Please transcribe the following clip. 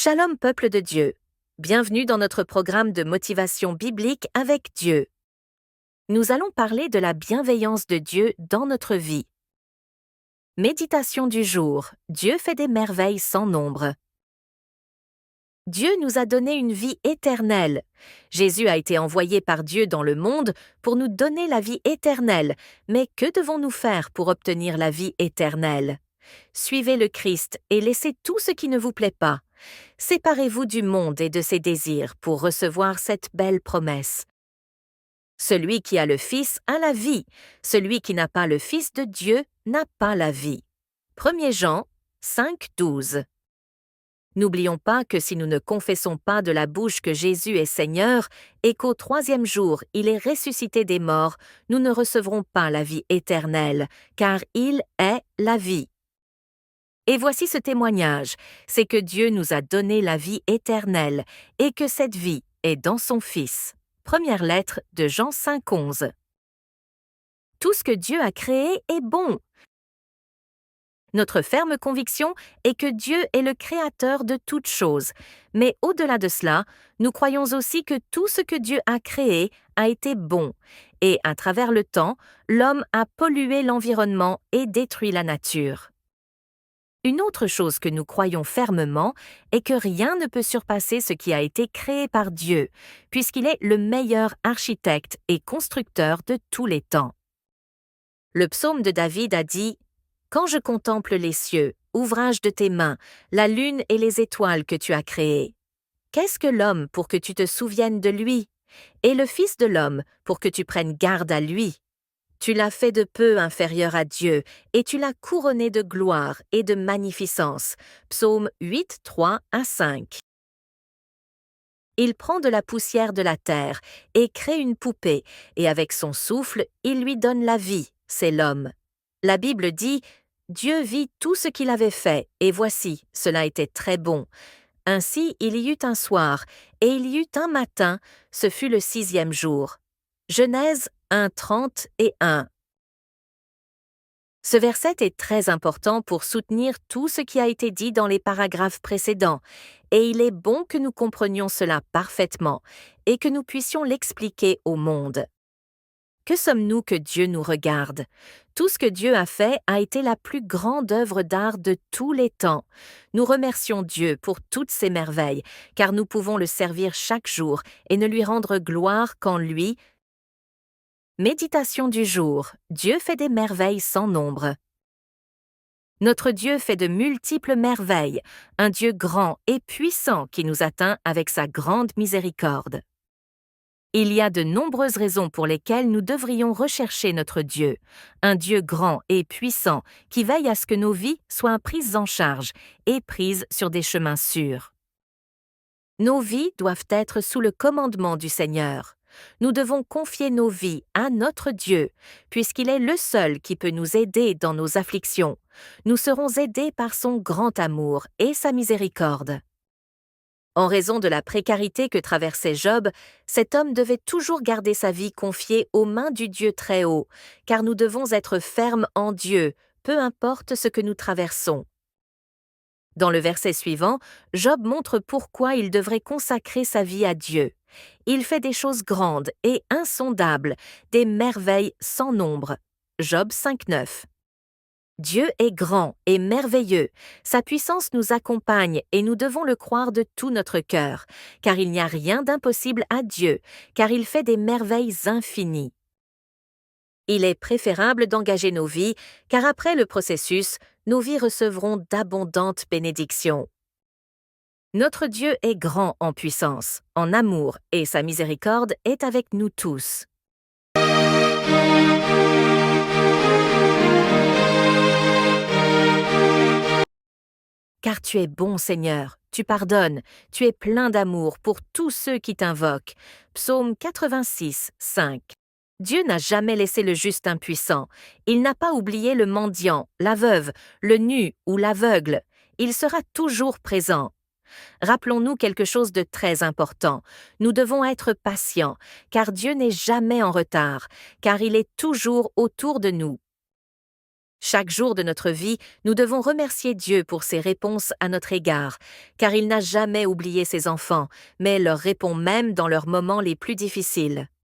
Shalom peuple de Dieu. Bienvenue dans notre programme de motivation biblique avec Dieu. Nous allons parler de la bienveillance de Dieu dans notre vie. Méditation du jour. Dieu fait des merveilles sans nombre. Dieu nous a donné une vie éternelle. Jésus a été envoyé par Dieu dans le monde pour nous donner la vie éternelle. Mais que devons-nous faire pour obtenir la vie éternelle? Suivez le Christ et laissez tout ce qui ne vous plaît pas. Séparez-vous du monde et de ses désirs pour recevoir cette belle promesse. Celui qui a le Fils a la vie. Celui qui n'a pas le Fils de Dieu n'a pas la vie. 1 Jean 5, 12. N'oublions pas que si nous ne confessons pas de la bouche que Jésus est Seigneur et qu'au 3e jour il est ressuscité des morts, nous ne recevrons pas la vie éternelle, car il est la vie. Et voici ce témoignage, c'est que Dieu nous a donné la vie éternelle et que cette vie est dans son Fils. Première lettre de Jean 5, 11. Tout ce que Dieu a créé est bon. Notre ferme conviction est que Dieu est le créateur de toutes choses. Mais au-delà de cela, nous croyons aussi que tout ce que Dieu a créé a été bon. Et à travers le temps, l'homme a pollué l'environnement et détruit la nature. Une autre chose que nous croyons fermement est que rien ne peut surpasser ce qui a été créé par Dieu, puisqu'il est le meilleur architecte et constructeur de tous les temps. Le psaume de David a dit « Quand je contemple les cieux, ouvrage de tes mains, la lune et les étoiles que tu as créées. Qu'est-ce que l'homme pour que tu te souviennes de lui? Et le Fils de l'homme pour que tu prennes garde à lui? Tu l'as fait de peu inférieur à Dieu, et tu l'as couronné de gloire et de magnificence. » Psaume 8, 3 à 5. Il prend de la poussière de la terre et crée une poupée, et avec son souffle, il lui donne la vie, c'est l'homme. La Bible dit « Dieu vit tout ce qu'il avait fait, et voici, cela était très bon. Ainsi il y eut un soir, et il y eut un matin, ce fut le 6e jour. » Genèse 1, 30 et 1. Ce verset est très important pour soutenir tout ce qui a été dit dans les paragraphes précédents, et il est bon que nous comprenions cela parfaitement et que nous puissions l'expliquer au monde. Que sommes-nous que Dieu nous regarde? Tout ce que Dieu a fait a été la plus grande œuvre d'art de tous les temps. Nous remercions Dieu pour toutes ces merveilles, car nous pouvons le servir chaque jour et ne lui rendre gloire qu'en lui. Méditation du jour. Dieu fait des merveilles sans nombre. Notre Dieu fait de multiples merveilles, un Dieu grand et puissant qui nous atteint avec sa grande miséricorde. Il y a de nombreuses raisons pour lesquelles nous devrions rechercher notre Dieu, un Dieu grand et puissant qui veille à ce que nos vies soient prises en charge et prises sur des chemins sûrs. Nos vies doivent être sous le commandement du Seigneur. Nous devons confier nos vies à notre Dieu, puisqu'il est le seul qui peut nous aider dans nos afflictions. Nous serons aidés par son grand amour et sa miséricorde. En raison de la précarité que traversait Job, cet homme devait toujours garder sa vie confiée aux mains du Dieu très haut, car nous devons être fermes en Dieu, peu importe ce que nous traversons. Dans le verset suivant, Job montre pourquoi il devrait consacrer sa vie à Dieu. Il fait des choses grandes et insondables, des merveilles sans nombre. Job 5,9. Dieu est grand et merveilleux, sa puissance nous accompagne et nous devons le croire de tout notre cœur, car il n'y a rien d'impossible à Dieu, car il fait des merveilles infinies. Il est préférable d'engager nos vies, car après le processus, nos vies recevront d'abondantes bénédictions. Notre Dieu est grand en puissance, en amour, et sa miséricorde est avec nous tous. Car tu es bon, Seigneur, tu pardonnes, tu es plein d'amour pour tous ceux qui t'invoquent. Psaume 86, 5. Dieu n'a jamais laissé le juste impuissant. Il n'a pas oublié le mendiant, la veuve, le nu ou l'aveugle. Il sera toujours présent. Rappelons-nous quelque chose de très important. Nous devons être patients, car Dieu n'est jamais en retard, car il est toujours autour de nous. Chaque jour de notre vie, nous devons remercier Dieu pour ses réponses à notre égard, car il n'a jamais oublié ses enfants, mais leur répond même dans leurs moments les plus difficiles.